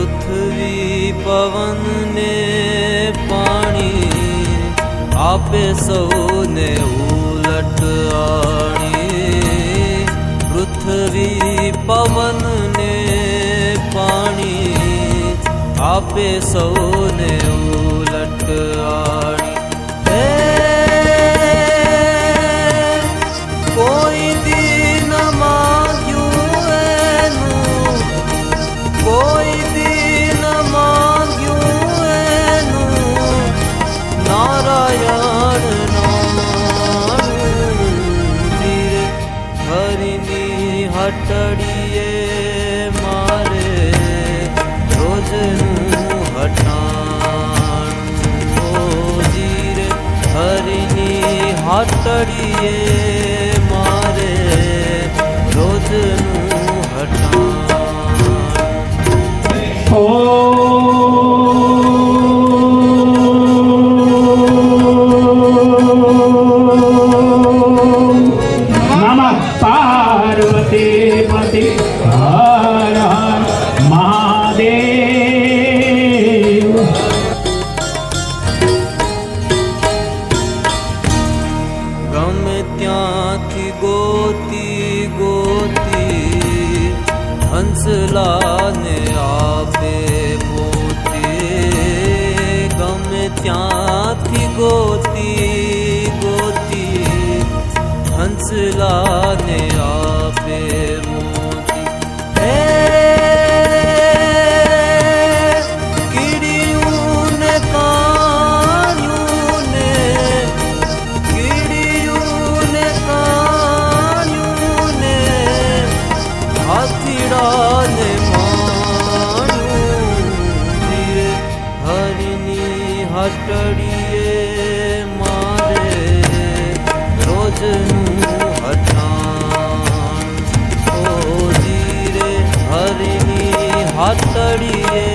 પૃથ્વી પવન ને પાણી આપે સૌને ઉલટ આણી. પૃથ્વી પવન ને પાણી આપે સૌને ઉલટ આણી. કોઈ દિન માગ્યું એનું, કોઈ દિન માગ્યું એનું નારાયણ નાનું. ધીરે હરિની હટડીએ મારે રોજનું હટાણું. ધીરે હરિની હટડીએ મારે રોજનું નમઃ પાર્વતી પતિ હર હર મહાદેવ. ગમે ત્યાંથી ગોતી ગોતી હંસલાને આપે મોતી. ગમે ત્યાંથી ગોતી ગોતી હંસલાને આપે મોતી. કીડિયું ને કાન્યું ને, કીડિયું ને કાન્યું ને હાથીડાને માણ્યું. ધીરે હરિની હટડીએ મારે રોજનું હટાણ. ઓ ધીરે હરિની હટડીએ